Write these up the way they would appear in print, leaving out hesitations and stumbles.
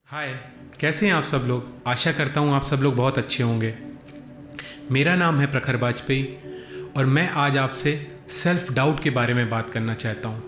हाय, कैसे हैं आप सब लोग। आशा करता हूँ आप सब लोग बहुत अच्छे होंगे। मेरा नाम है प्रखर वाजपेयी और मैं आज आपसे सेल्फ डाउट के बारे में बात करना चाहता हूँ।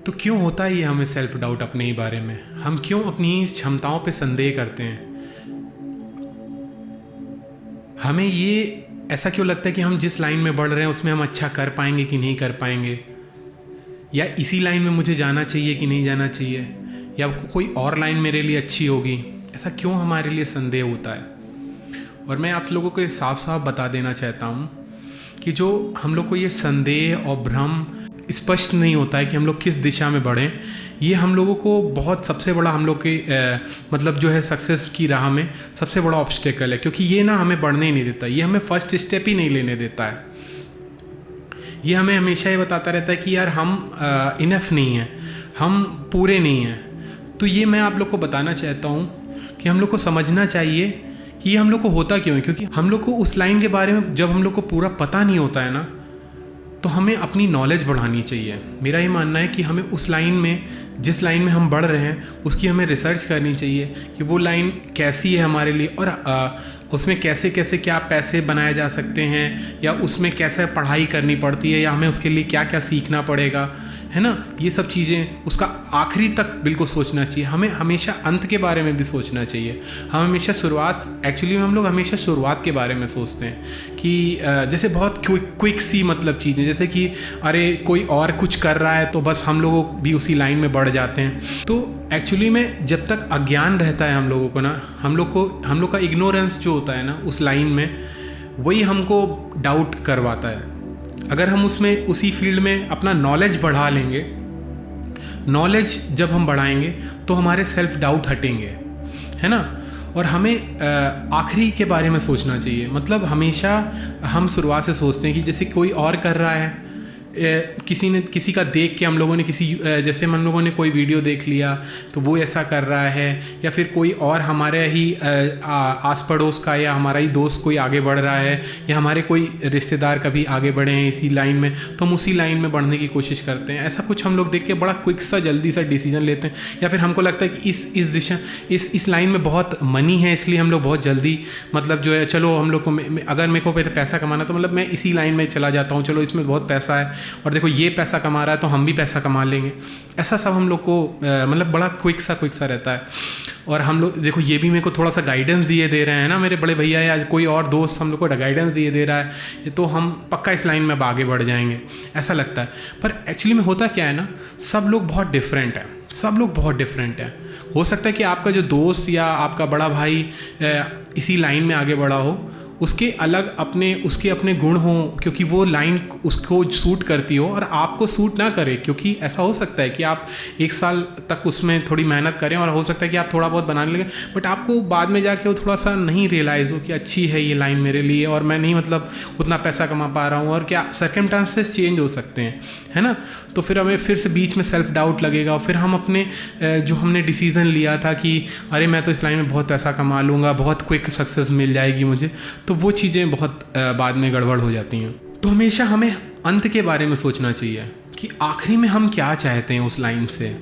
तो क्यों होता है ये हमें सेल्फ डाउट अपने ही बारे में? हम क्यों अपनी ही क्षमताओं पे संदेह करते हैं? हमें ये ऐसा क्यों लगता है कि हम जिस लाइन में बढ़ रहे हैं उसमें हम अच्छा कर पाएंगे कि नहीं कर पाएंगे, या इसी लाइन में मुझे जाना चाहिए कि नहीं जाना चाहिए, या कोई और लाइन मेरे लिए अच्छी होगी। ऐसा क्यों हमारे लिए संदेह होता है? और मैं आप लोगों को साफ साफ बता देना चाहता हूँ कि जो हम लोग को ये संदेह और भ्रम स्पष्ट नहीं होता है कि हम लोग किस दिशा में बढ़ें, ये हम लोगों को बहुत सबसे बड़ा हम लोग के मतलब जो है सक्सेस की राह में सबसे बड़ा ऑब्स्टेकल है, क्योंकि ये ना हमें बढ़ने ही नहीं देता, ये हमें फर्स्ट स्टेप ही नहीं लेने देता है। ये हमें हमेशा ये बताता रहता है कि यार हम इनफ नहीं हैं, हम पूरे नहीं हैं। तो ये मैं आप लोग को बताना चाहता हूँ कि हम लोग को समझना चाहिए कि ये हम लोग को होता क्यों है। क्योंकि हम लोग को उस लाइन के बारे में जब हम लोग को पूरा पता नहीं होता है ना, तो हमें अपनी नॉलेज बढ़ानी चाहिए। मेरा ये मानना है कि हमें उस लाइन में, जिस लाइन में हम बढ़ रहे हैं, उसकी हमें रिसर्च करनी चाहिए कि वो लाइन कैसी है हमारे लिए, और उसमें कैसे कैसे क्या पैसे बनाए जा सकते हैं, या उसमें कैसे पढ़ाई करनी पड़ती है, या हमें उसके लिए क्या क्या सीखना पड़ेगा, है ना। ये सब चीज़ें उसका आखिरी तक बिल्कुल सोचना चाहिए। हमें हमेशा अंत के बारे में भी सोचना चाहिए। हम हमेशा एक्चुअली में हम लोग हमेशा शुरुआत के बारे में सोचते हैं कि जैसे बहुत क्विक सी मतलब चीज़ें, जैसे कि अरे कोई और कुछ कर रहा है तो बस हम लोगों भी उसी लाइन में बढ़ जाते हैं। तो एक्चुअली में जब तक अज्ञान रहता है हम लोगों को ना, हम लोग का इग्नोरेंस जो होता है ना उस लाइन में, वही हमको डाउट करवाता है। अगर हम उसी फील्ड में अपना नॉलेज बढ़ा लेंगे, नॉलेज जब हम बढ़ाएंगे तो हमारे सेल्फ डाउट हटेंगे, है ना। और हमें आखिरी के बारे में सोचना चाहिए। मतलब हमेशा हम शुरुआत से सोचते हैं कि जैसे कोई और कर रहा है, किसी का देख के हम लोगों ने जैसे हम लोगों ने कोई वीडियो देख लिया तो वो ऐसा कर रहा है, या फिर कोई और हमारे ही आस पड़ोस का या हमारा ही दोस्त कोई आगे बढ़ रहा है, या हमारे कोई रिश्तेदार कभी आगे बढ़े हैं इसी लाइन में, तो हम उसी लाइन में बढ़ने की कोशिश करते हैं। ऐसा कुछ हम लोग देख के बड़ा क्विक सा जल्दी सा डिसीजन लेते हैं, या फिर हमको लगता है कि इस दिशा इस लाइन में बहुत मनी है, इसलिए हम लोग बहुत जल्दी मतलब जो है, चलो हम लोग को अगर मेरे को पहले पैसा कमाना तो मतलब मैं इसी लाइन में चला जाता हूँ, चलो इसमें बहुत पैसा है और देखो ये पैसा कमा रहा है तो हम भी पैसा कमा लेंगे। ऐसा सब हम लोग को मतलब बड़ा क्विक सा रहता है। और हम लोग देखो, ये भी मेरे को थोड़ा सा गाइडेंस दिए दे रहे हैं ना मेरे बड़े भैया, या कोई और दोस्त हम लोग को गाइडेंस दिए दे रहा है, तो हम पक्का इस लाइन में अब आगे बढ़ जाएंगे, ऐसा लगता है। पर एक्चुअली में होता क्या है ना, सब लोग बहुत डिफरेंट हैं। हो सकता है कि आपका जो दोस्त या आपका बड़ा भाई इसी लाइन में आगे बढ़ा हो, उसके अपने गुण हों, क्योंकि वो लाइन उसको सूट करती हो और आपको सूट ना करे। क्योंकि ऐसा हो सकता है कि आप 1 साल तक उसमें थोड़ी मेहनत करें और हो सकता है कि आप थोड़ा बहुत बनाने लगे, बट आपको बाद में जाके वो थोड़ा सा नहीं रियलाइज़ हो कि अच्छी है ये लाइन मेरे लिए, और मैं नहीं मतलब उतना पैसा कमा पा रहा हूँ, और क्या सर्कमस्टेंसेस चेंज हो सकते हैं, है ना। तो फिर हमें फिर से बीच में सेल्फ डाउट लगेगा, फिर हम अपने जो हमने डिसीज़न लिया था कि अरे मैं तो इस लाइन में बहुत पैसा कमा लूँगा, बहुत क्विक सक्सेस मिल जाएगी मुझे, तो वो चीज़ें बहुत बाद में गड़बड़ हो जाती हैं। तो हमेशा हमें अंत के बारे में सोचना चाहिए कि आखिरी में हम क्या चाहते हैं उस लाइन से,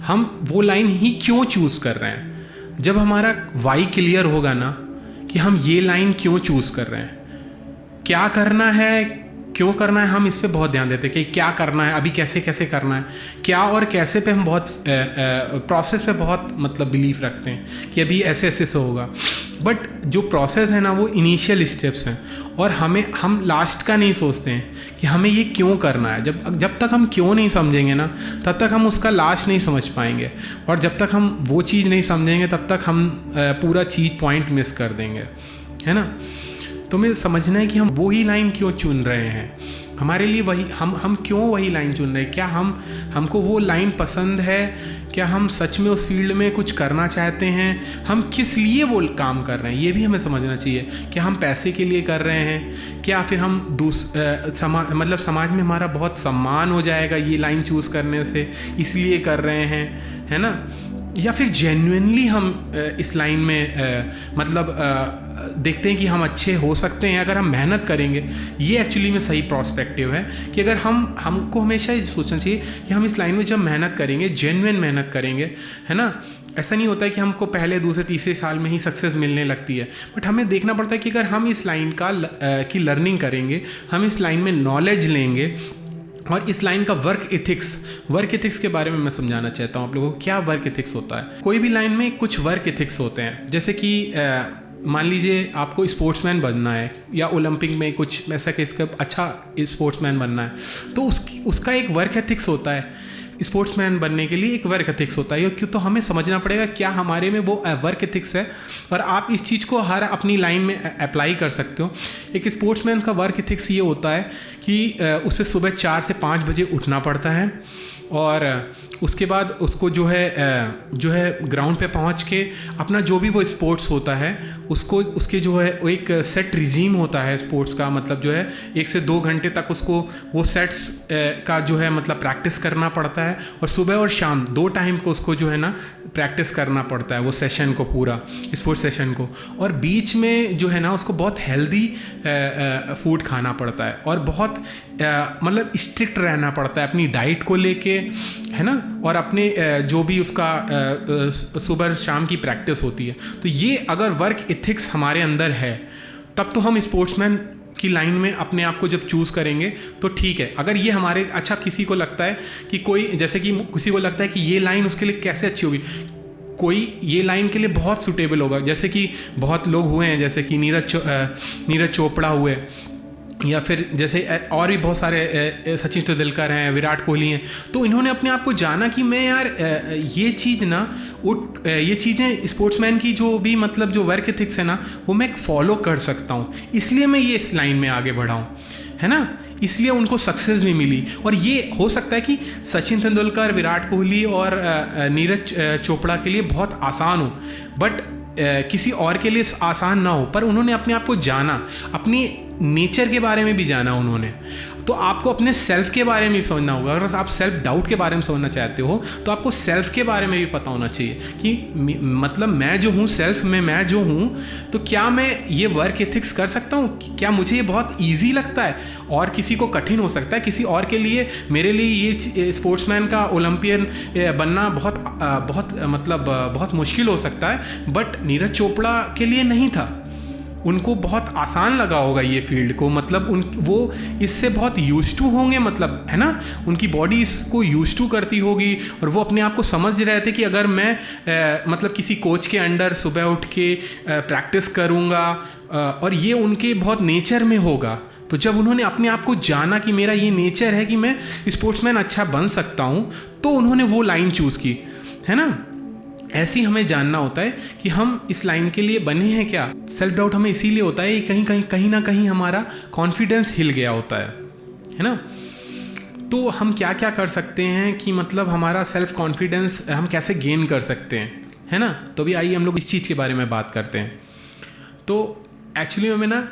हम वो लाइन ही क्यों चूज़ कर रहे हैं। जब हमारा वाई क्लियर होगा ना कि हम ये लाइन क्यों चूज़ कर रहे हैं, क्या करना है, क्यों करना है, हम इस पे बहुत ध्यान देते हैं कि क्या करना है, अभी कैसे कैसे करना है, क्या और कैसे पे हम बहुत प्रोसेस पे बहुत मतलब बिलीफ रखते हैं कि अभी ऐसे ऐसे से होगा। बट जो प्रोसेस है ना वो इनिशियल स्टेप्स हैं, और हम लास्ट का नहीं सोचते हैं कि हमें ये क्यों करना है। जब तक हम क्यों नहीं समझेंगे ना, तब तक हम उसका लास्ट नहीं समझ पाएंगे, और जब तक हम वो चीज़ नहीं समझेंगे तब तक हम पूरा चीज़ पॉइंट मिस कर देंगे, है ना। तो हमें समझना है कि हम वही लाइन क्यों चुन रहे हैं, हमारे लिए वही हम क्यों वही लाइन चुन रहे हैं। क्या हमको वो लाइन पसंद है, क्या हम सच में उस फील्ड में कुछ करना चाहते हैं, हम किस लिए वो काम कर रहे हैं, ये भी हमें समझना चाहिए। क्या हम पैसे के लिए कर रहे हैं, क्या फिर हम मतलब समाज में हमारा बहुत सम्मान हो जाएगा ये लाइन चूज़ करने से, इसलिए कर रहे हैं, है ना। या फिर जेन्युइनली हम इस लाइन में मतलब देखते हैं कि हम अच्छे हो सकते हैं अगर हम मेहनत करेंगे। ये एक्चुअली में सही प्रोस्पेक्टिव है कि अगर हमको हमेशा ये सोचना चाहिए कि हम इस लाइन में जब मेहनत करेंगे, जेन्युइन मेहनत करेंगे, है ना, ऐसा नहीं होता है कि हमको पहले, दूसरे, तीसरे साल में ही सक्सेस मिलने लगती है। बट हमें देखना पड़ता है कि अगर हम इस लाइन की लर्निंग करेंगे, हम इस लाइन में नॉलेज लेंगे और इस लाइन का वर्क एथिक्स के बारे में मैं समझाना चाहता हूँ आप लोगों को। क्या वर्क एथिक्स होता है? कोई भी लाइन में कुछ वर्क एथिक्स होते हैं। जैसे कि मान लीजिए आपको स्पोर्ट्समैन बनना है या ओलंपिक में कुछ ऐसा कि इसका अच्छा स्पोर्ट्समैन बनना है, तो उसका एक वर्क एथिक्स होता है। स्पोर्ट्समैन बनने के लिए एक वर्क एथिक्स होता है, क्यों? तो हमें समझना पड़ेगा क्या हमारे में वो वर्क एथिक्स है, और आप इस चीज़ को हर अपनी लाइन में अप्लाई कर सकते हो। एक स्पोर्ट्समैन का वर्क एथिक्स ये होता है कि उसे सुबह 4 से 5 बजे उठना पड़ता है, और उसके बाद उसको जो है ग्राउंड पे पहुंच के अपना जो भी वो स्पोर्ट्स होता है उसके जो है वो एक सेट रिजीम होता है स्पोर्ट्स का, मतलब जो है 1 से 2 घंटे तक उसको वो सेट्स का जो है मतलब प्रैक्टिस करना पड़ता है, और सुबह और शाम 2 टाइम को उसको जो है ना प्रैक्टिस करना पड़ता है वो सेशन को, पूरा स्पोर्ट्स सेशन को। और बीच में जो है ना उसको बहुत हेल्दी फूड खाना पड़ता है, और बहुत मतलब स्ट्रिक्ट रहना पड़ता है अपनी डाइट को लेके, है ना, और अपने जो भी उसका सुबह शाम की प्रैक्टिस होती है। तो ये अगर वर्क एथिक्स हमारे अंदर है तब तो हम स्पोर्ट्समैन की लाइन में अपने आप को जब चूज़ करेंगे तो ठीक है। अगर ये हमारे अच्छा, किसी को लगता है कि कोई, जैसे कि किसी को लगता है कि ये लाइन उसके लिए कैसे अच्छी होगी, कोई ये लाइन के लिए बहुत सूटेबल होगा। जैसे कि बहुत लोग हुए हैं, जैसे कि नीरज चोपड़ा हुए, या फिर जैसे और भी बहुत सारे सचिन तेंदुलकर हैं, विराट कोहली हैं। तो इन्होंने अपने आप को जाना कि मैं यार ये चीज़ ना ये चीज़ें स्पोर्ट्समैन की जो भी मतलब जो वर्क एथिक्स है ना वो मैं फॉलो कर सकता हूँ, इसलिए मैं ये इस लाइन में आगे बढ़ा हूँ, है ना, इसलिए उनको सक्सेस भी मिली। और ये हो सकता है कि सचिन तेंदुलकर, विराट कोहली और नीरज चोपड़ा के लिए बहुत आसान हो, बट किसी और के लिए आसान ना हो, पर उन्होंने अपने आप को जाना, अपनी नेचर के बारे में भी जाना उन्होंने। तो आपको अपने सेल्फ के बारे में समझना होगा। अगर आप सेल्फ डाउट के बारे में समझना चाहते हो तो आपको सेल्फ के बारे में भी पता होना चाहिए कि मतलब मैं जो हूँ, सेल्फ में मैं जो हूँ, तो क्या मैं ये वर्क एथिक्स कर सकता हूँ? क्या मुझे ये बहुत ईजी लगता है? और किसी को कठिन हो सकता है, किसी और के लिए, मेरे लिए ये स्पोर्ट्समैन का ओलंपियन बनना बहुत मुश्किल हो सकता है, बट नीरज चोपड़ा के लिए नहीं था। उनको बहुत आसान लगा होगा ये फील्ड को, मतलब वो इससे बहुत यूज्ड टू होंगे, मतलब है ना, उनकी बॉडी इसको यूज्ड टू करती होगी, और वो अपने आप को समझ रहे थे कि अगर मैं मतलब किसी कोच के अंडर सुबह उठ के प्रैक्टिस करूँगा और ये उनके बहुत नेचर में होगा, तो जब उन्होंने अपने आप को जाना कि मेरा ये नेचर है कि मैं स्पोर्ट्समैन अच्छा बन सकता हूँ, तो उन्होंने वो लाइन चूज़ की, है ना। ऐसे ही हमें जानना होता है कि हम इस लाइन के लिए बने हैं क्या। सेल्फ डाउट हमें इसीलिए होता है कि कहीं ना कहीं हमारा कॉन्फिडेंस हिल गया होता है ना। तो हम क्या क्या कर सकते हैं कि मतलब हमारा सेल्फ कॉन्फिडेंस हम कैसे गेन कर सकते हैं, है ना। तो भी आइए हम लोग इस चीज़ के बारे में बात करते हैं। तो एक्चुअली हमें ना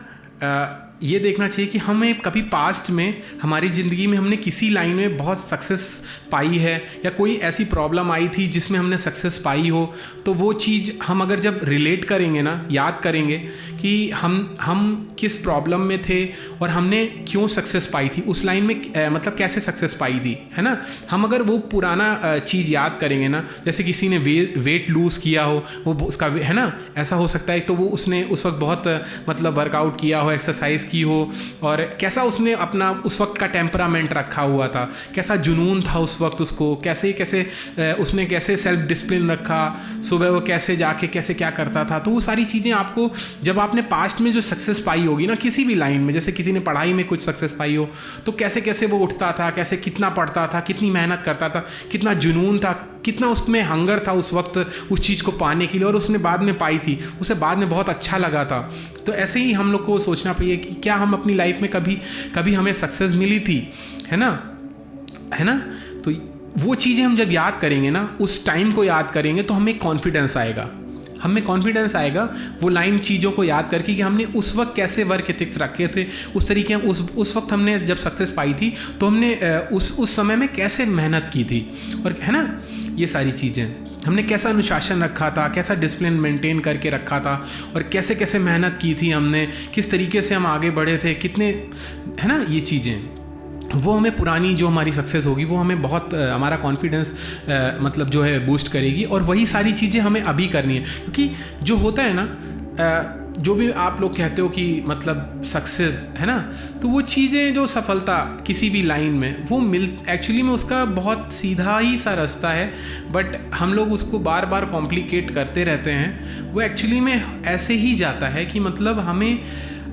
ये देखना चाहिए कि हमें कभी पास्ट में हमारी ज़िंदगी में हमने किसी लाइन में बहुत सक्सेस पाई है, या कोई ऐसी प्रॉब्लम आई थी जिसमें हमने सक्सेस पाई हो, तो वो चीज़ हम अगर जब रिलेट करेंगे ना, याद करेंगे कि हम किस प्रॉब्लम में थे और हमने क्यों सक्सेस पाई थी उस लाइन में, मतलब कैसे सक्सेस पाई थी, है ना। हम अगर वो पुराना चीज़ याद करेंगे ना, जैसे किसी ने वेट लूज़ किया हो, वो उसका, है ना, ऐसा हो सकता है, तो वो उसने उस वक्त बहुत मतलब वर्कआउट किया हो, एक्सरसाइज की हो, और कैसा उसने अपना उस वक्त का टेम्परामेंट रखा हुआ था, कैसा जुनून था उस वक्त उसको, उसने कैसे सेल्फ डिसिप्लिन रखा, सुबह वो कैसे जाके कैसे क्या करता था। तो वो सारी चीज़ें आपको जब आपने पास्ट में जो सक्सेस पाई होगी ना किसी भी लाइन में, जैसे किसी ने पढ़ाई में कुछ सक्सेस पाई हो, तो कैसे कैसे वो उठता था, कैसे कितना पढ़ता था, कितनी मेहनत करता था, कितना जुनून था, कितना उसमें हंगर था उस वक्त उस चीज़ को पाने के लिए, और उसने बाद में पाई थी, उसे बाद में बहुत अच्छा लगा था। तो ऐसे ही हम लोग को सोचना चाहिए कि क्या हम अपनी लाइफ में कभी हमें सक्सेस मिली थी, है ना। तो वो चीज़ें हम जब याद करेंगे ना, उस टाइम को याद करेंगे, तो हमें कॉन्फिडेंस आएगा वो लाइन चीज़ों को याद करके कि हमने उस वक्त कैसे वर्क एथिक्स रखे थे, उस तरीके उस वक्त हमने जब सक्सेस पाई थी तो हमने उस समय में कैसे मेहनत की थी, और है ना, ये सारी चीज़ें। हमने कैसा अनुशासन रखा था, कैसा डिसिप्लिन मेंटेन करके रखा था, और कैसे कैसे मेहनत की थी हमने, किस तरीके से हम आगे बढ़े थे, कितने, है ना, ये चीज़ें, वो हमें पुरानी जो हमारी सक्सेस होगी वो हमें बहुत हमारा कॉन्फिडेंस मतलब जो है बूस्ट करेगी। और वही सारी चीज़ें हमें अभी करनी है, क्योंकि जो होता है ना, जो भी आप लोग कहते हो कि मतलब सक्सेस है ना, तो वो चीज़ें जो सफलता किसी भी लाइन में वो एक्चुअली में उसका बहुत सीधा ही सा रास्ता है, बट हम लोग उसको बार बार कॉम्प्लिकेट करते रहते हैं। वो एक्चुअली में ऐसे ही जाता है कि मतलब हमें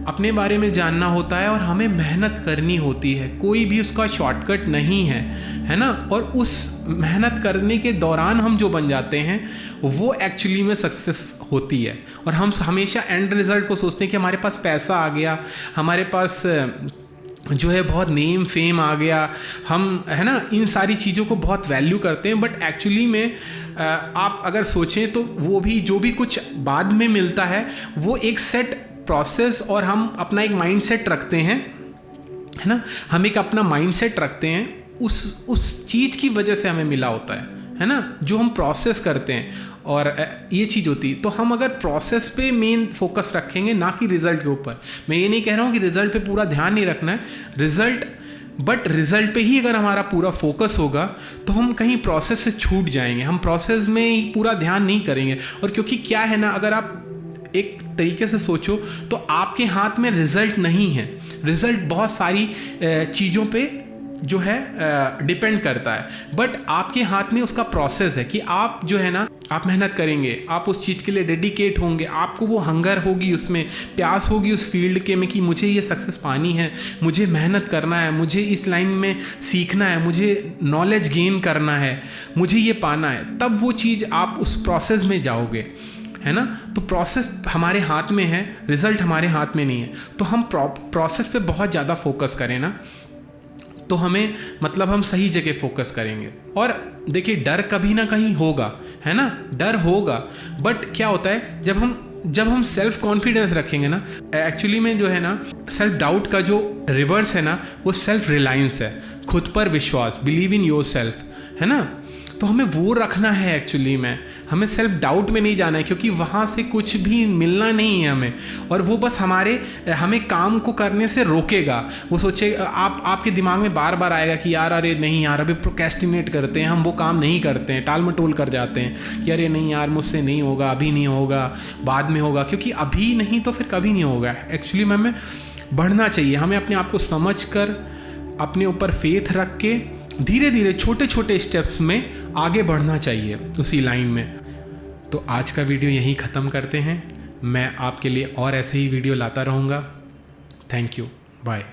अपने बारे में जानना होता है और हमें मेहनत करनी होती है, कोई भी उसका शॉर्टकट नहीं है ना। और उस मेहनत करने के दौरान हम जो बन जाते हैं वो एक्चुअली में सक्सेस होती है। और हम हमेशा एंड रिजल्ट को सोचते हैं कि हमारे पास पैसा आ गया, हमारे पास जो है बहुत नेम फेम आ गया, हम, है ना, इन सारी चीज़ों को बहुत वैल्यू करते हैं। बट एक्चुअली में आप अगर सोचें तो वो भी जो भी कुछ बाद में मिलता है वो एक सेट प्रोसेस, और हम अपना एक माइंडसेट रखते हैं, है ना, हम एक अपना माइंडसेट रखते हैं, उस चीज़ की वजह से हमें मिला होता है ना, जो हम प्रोसेस करते हैं, और ये चीज़ होती। तो हम अगर प्रोसेस पे मेन फोकस रखेंगे, ना कि रिजल्ट के ऊपर। मैं ये नहीं कह रहा हूँ कि रिजल्ट पे पूरा ध्यान नहीं रखना है, बट रिजल्ट पे ही अगर हमारा पूरा फोकस होगा तो हम कहीं प्रोसेस से छूट जाएंगे, हम प्रोसेस में ही पूरा ध्यान नहीं करेंगे। और क्योंकि क्या है ना, अगर आप एक तरीके से सोचो तो आपके हाथ में रिजल्ट नहीं है, रिजल्ट बहुत सारी चीज़ों पे जो है डिपेंड करता है, बट आपके हाथ में उसका प्रोसेस है कि आप जो है ना, आप मेहनत करेंगे, आप उस चीज़ के लिए डेडिकेट होंगे, आपको वो हंगर होगी, उसमें प्यास होगी उस फील्ड के में कि मुझे ये सक्सेस पानी है, मुझे मेहनत करना है, मुझे इस लाइन में सीखना है, मुझे नॉलेज गेन करना है, मुझे ये पाना है, तब वो चीज़ आप उस प्रोसेस में जाओगे, है ना। तो प्रोसेस हमारे हाथ में है, रिजल्ट हमारे हाथ में नहीं है। तो हम प्रोसेस पे बहुत ज़्यादा फोकस करें ना, तो हमें मतलब हम सही जगह फोकस करेंगे। और देखिए, डर कभी ना कहीं होगा, है ना, डर होगा, बट क्या होता है जब हम सेल्फ कॉन्फिडेंस रखेंगे ना, एक्चुअली में जो है ना, सेल्फ डाउट का जो रिवर्स है ना वो सेल्फ रिलायंस है, खुद पर विश्वास, बिलीव इन योर सेल्फ, है ना। तो हमें वो रखना है एक्चुअली में, हमें सेल्फ डाउट में नहीं जाना है, क्योंकि वहाँ से कुछ भी मिलना नहीं है हमें, और वो बस हमें काम को करने से रोकेगा। वो सोचे, आपके दिमाग में बार बार आएगा कि यार अरे नहीं यार, अभी प्रोक्रेस्टिनेट करते हैं हम, वो काम नहीं करते हैं, टाल मटोल कर जाते हैं कि अरे नहीं यार मुझसे नहीं होगा, अभी नहीं होगा, बाद में होगा, क्योंकि अभी नहीं तो फिर कभी नहीं होगा। एक्चुअली में हमें बढ़ना चाहिए, हमें अपने आप को समझ कर, अपने ऊपर फेथ रख के धीरे धीरे छोटे छोटे स्टेप्स में आगे बढ़ना चाहिए उसी लाइन में। तो आज का वीडियो यहीं ख़त्म करते हैं, मैं आपके लिए और ऐसे ही वीडियो लाता रहूँगा। Thank you, bye.